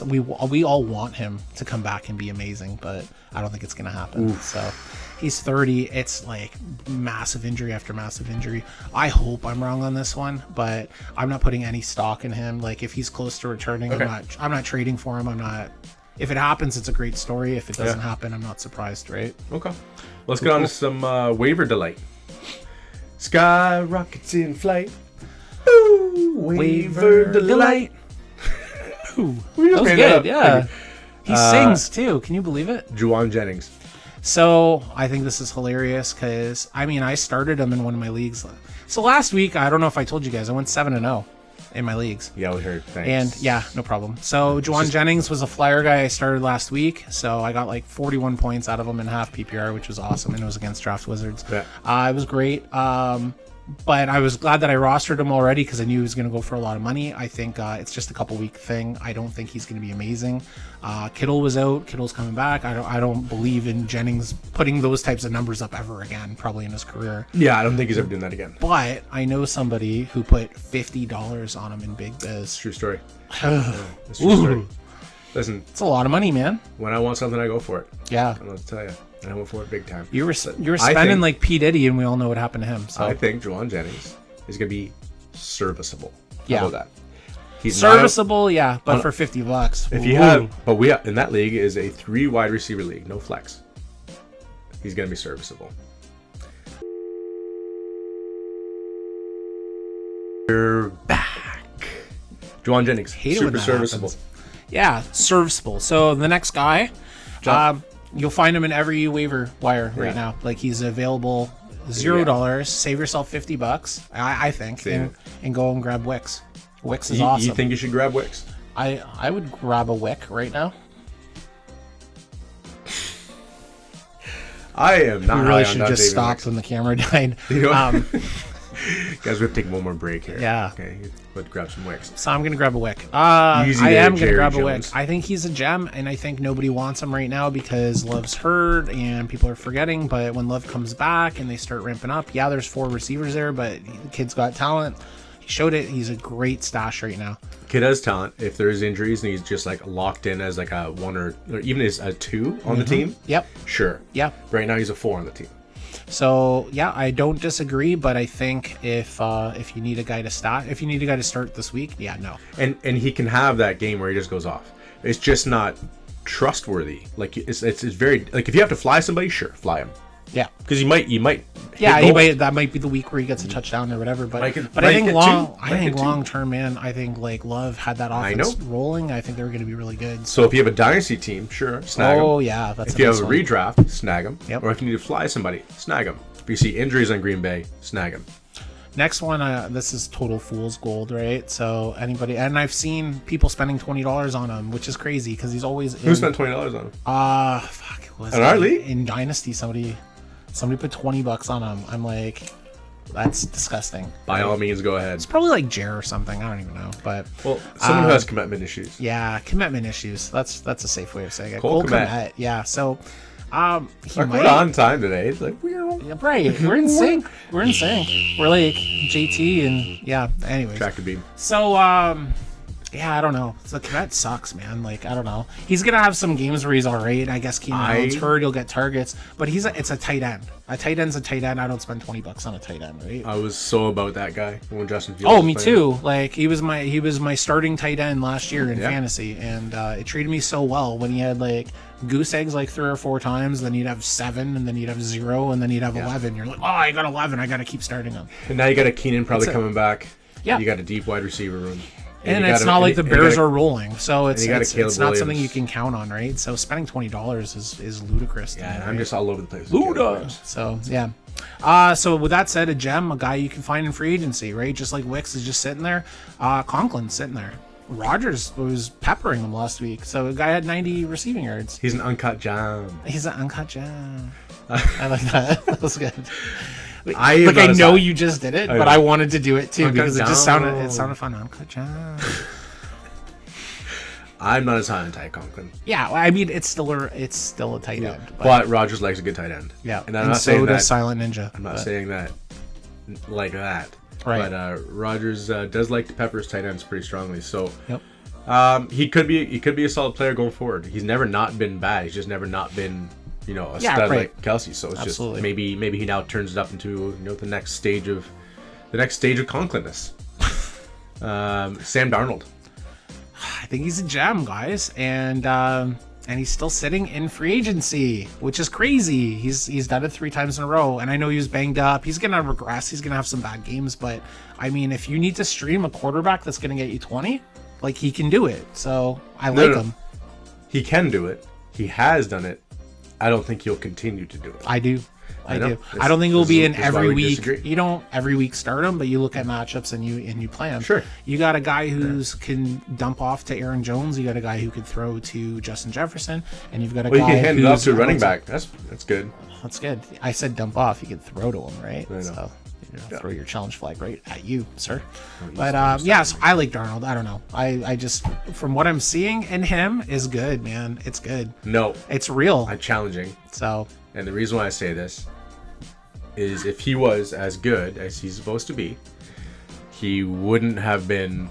We all want him to come back and be amazing, but I don't think it's going to happen. Oof. So he's 30. It's like massive injury after massive injury. I hope I'm wrong on this one, but I'm not putting any stock in him. Like if he's close to returning, I'm not trading for him. If it happens, it's a great story. If it doesn't happen, I'm not surprised, right? Okay. Let's get on to some waiver delight. Sky rockets in flight. Ooh, waiver delight. Ooh, that was good, yeah. He sings too. Can you believe it? Juan Jennings. So I think this is hilarious because I started him in one of my leagues. So last week, I don't know if I told you guys, I went 7-0 in my leagues. Yeah, we heard. Thanks. And yeah, no problem. So Juan Jennings was a flyer guy I started last week. So I got like 41 points out of him in half PPR, which was awesome. And it was against Draft Wizards. Yeah. It was great. But I was glad that I rostered him already because I knew he was going to go for a lot of money. I think it's just a couple week thing. I don't think he's going to be amazing. Kittle was out. Kittle's coming back. I don't believe in Jennings putting those types of numbers up ever again, probably in his career. Yeah, I don't think he's ever doing that again. But I know somebody who put $50 on him in Big Biz. True story. It's true story. Listen, it's a lot of money, man. When I want something, I go for it. Yeah. I don't know what to tell you. And I went for it big time. You were spending like P. Diddy, and we all know what happened to him. So I think Juan Jennings is going to be serviceable. Yeah. How about that? He's serviceable, but for $50. If you have, but we in that league is a 3 wide receiver league, no flex. He's going to be serviceable. We're back. Juan Jennings, super serviceable. Happens. Yeah, serviceable. So the next guy, you'll find him in every waiver wire right now. Like he's available $0. Save yourself $50, I think, and go and grab Wicks. Wicks is awesome. You think you should grab Wicks? I would grab a Wick right now. I am not. We really should just stop when the camera died. Guys, we have to take one more break here. Yeah. Okay, let's grab some Wicks. So I'm going to grab a Wick. Easy I there, am going to Jerry grab a Jones. Wick. I think he's a gem, and I think nobody wants him right now because Love's hurt and people are forgetting. But when Love comes back and they start ramping up, yeah, there's 4 receivers there, but the kid's got talent. He showed it. He's a great stash right now. Kid has talent. If there's injuries and he's just like locked in as like a 1 or even as a 2 on the team, Yep. sure. Yep. Right now he's a 4 on the team. So yeah, I don't disagree, but I think if you need a guy to start this week, yeah, no. And he can have that game where he just goes off. It's just not trustworthy. Like it's very like if you have to fly somebody, sure, fly him. Yeah, because you might. Yeah, that might be the week where he gets a touchdown or whatever. But I think long term, man, I think like Love had that offense rolling. I think they were going to be really good. So if you have a dynasty team, sure, snag him. Oh yeah, that's. If you have a redraft, snag him. Yep. Or if you need to fly somebody, snag him. If you see injuries on Green Bay, snag him. Next one, this is total fool's gold, right? So anybody, and I've seen people spending $20 on him, which is crazy because he's always. Who spent $20 on him? In our league? In Dynasty, somebody put $20 on him. I'm like, that's disgusting. By all means, go ahead. It's probably like Jer or something. I don't even know. But someone who has commitment issues. Yeah, commitment issues. That's a safe way of saying it. Cole Kmet. Yeah. So, we're on time today. It's like yeah, right. We're in sync. We're in sync. We're like JT and yeah. Anyways. Tractor beam. So yeah, I don't know. So Kmet sucks, man. Like, I don't know. He's gonna have some games where he's all right. I guess Keenan Allen's hurt. He'll get targets, but it's a tight end. A tight end's a tight end. I don't spend $20 on a tight end, right? I was so about that guy when Justin Fields. Oh, me too. Like he was my starting tight end last year in fantasy, and it treated me so well when he had like goose eggs like 3 or 4 times. Then he'd have 7, and then he'd have 0, and then he'd have 11. You're like, oh, I got 11. I got to keep starting him. And now you got a Keenan probably coming back. Yeah, you got a deep wide receiver room. And it's not like the Bears are rolling, so it's not something you can count on, right? So spending $20 is ludicrous. Yeah, I'm just all over the place. Luda. So yeah. So with that said, a gem, a guy you can find in free agency, right? Just like Wicks is just sitting there. Conklin's sitting there. Rodgers was peppering him last week, so the guy had 90 receiving yards. He's an uncut gem. He's an uncut gem. I like that. That was good. I know you just did it, but I wanted to do it too because it just sounded fun. Uncut gem. I'm not as high on tight Conklin. Yeah, I mean it's still a tight end. But Rodgers likes a good tight end. Yeah, and I'm not saying so that. Does Silent Ninja. I'm not saying that like that. Right. But Rodgers does like to pepper his tight ends pretty strongly. So yep. He could be a solid player going forward. He's never not been bad. He's just never not been a stud like Kelsey. So it's just maybe he now turns it up into the next stage of Conklin-ness. Sam Darnold. I think he's a gem, guys, and he's still sitting in free agency, which is crazy. He's done it 3 times in a row, and I know he was banged up. He's gonna regress. He's gonna have some bad games, but I mean, if you need to stream a quarterback that's gonna get you 20, like he can do it. So I like him. He can do it. He has done it. I don't think he'll continue to do it. I do. I don't think it'll be in every week. Disagree. You don't every week start him, but you look at matchups and you play him. Sure. You got a guy who can dump off to Aaron Jones. You got a guy who could throw to Justin Jefferson, and you've got a guy you can hand it off to a running back. That's good. That's good. I said dump off. You could throw to him, right? I know. So throw your challenge flag right at you, sir. But so I like Darnold. I don't know. I just from what I'm seeing in him is good, man. It's good. No, it's real. I'm challenging. So, and the reason why I say this is if he was as good as he's supposed to be, he wouldn't have been,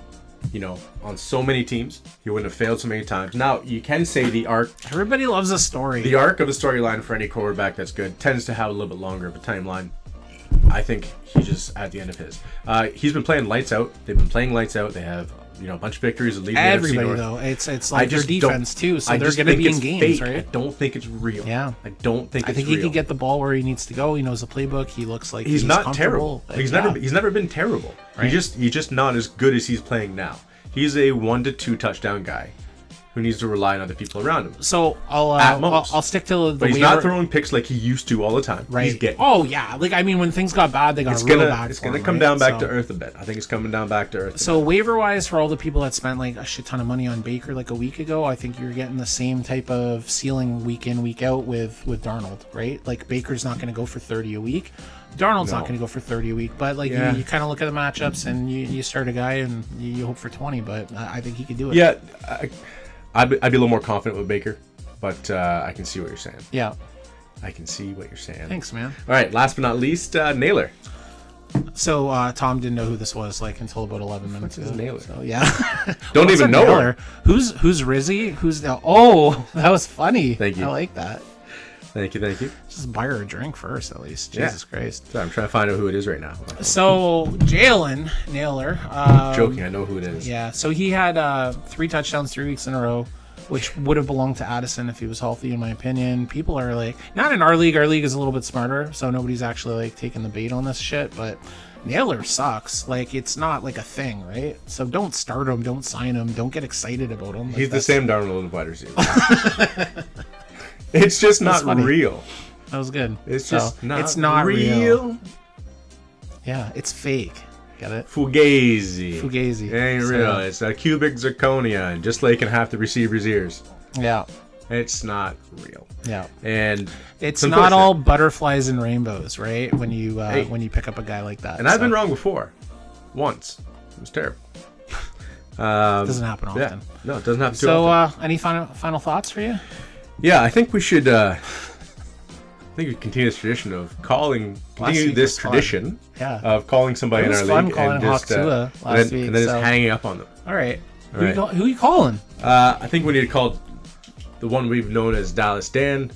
on so many teams. He wouldn't have failed so many times. Now, you can say the arc... Everybody loves a story. The arc of the storyline for any quarterback that's good tends to have a little bit longer of a timeline. I think he's just at the end of his. He's been playing lights out. They've been playing lights out. They have a bunch of victories that lead to everybody though. It's like their defense too, so they're going to be in games, right? I don't think it's real. Yeah, I don't think. I think he can get the ball where he needs to go. He knows the playbook. He looks like he's not terrible. He's never been terrible. Right? He's just not as good as he's playing now. He's a 1 to 2 touchdown guy who needs to rely on other people around him. So I'll stick to the But he's waiver. not throwing picks like he used to all the time. Right. He's getting. Oh yeah, like I mean, when things got bad, they got real bad. It's gonna come down back to earth a bit. I think it's coming down back to earth. So waiver wise, for all the people that spent like a shit ton of money on Baker like a week ago, I think you're getting the same type of ceiling week in week out with Darnold, right? Like Baker's not going to go for 30 a week. Darnold's not going to go for 30 a week, but like you kind of look at the matchups and you start a guy and you hope for 20, but I think he could do it. Yeah, I'd be a little more confident with Baker, but I can see what you're saying. Yeah. I can see what you're saying. Thanks, man. All right, last but not least, Naylor. So Tom didn't know who this was like until about 11 minutes ago. Naylor? So, yeah. Don't even know her. Who's Rizzy? Who's the? Oh, that was funny. Thank you. I like that. Thank you. Just buy her a drink first, at least. Jesus Christ. So I'm trying to find out who it is right now. So Jalen Naylor. Joking, I know who it is. Yeah. So he had 3 touchdowns 3 weeks in a row, which would have belonged to Addison if he was healthy, in my opinion. People are like, not in our league. Our league is a little bit smarter, so nobody's actually like taking the bait on this shit. But Naylor sucks. Like, it's not like a thing, right? So don't start him. Don't sign him. Don't get excited about him. Like, he's the same Darnold wide receiver. It's just not real. That was good. It's just not. It's not real. Yeah, it's fake. Get it? Fugazi. Fugazi. It ain't real. It's a cubic zirconia, and just like in half the receiver's ears. Yeah. It's not real. Yeah. And it's not all butterflies and rainbows, right? When you when you pick up a guy like that. And I've been wrong before. Once. It was terrible. It doesn't happen often. Yeah. No, it doesn't happen too often. So, any final thoughts for you? Yeah, I think we should. I think we continue this tradition of calling. Continue this tradition of calling somebody in our league and just hanging up on them. All right. Who are you calling? I think we need to call the one we've known as Dallas Dan.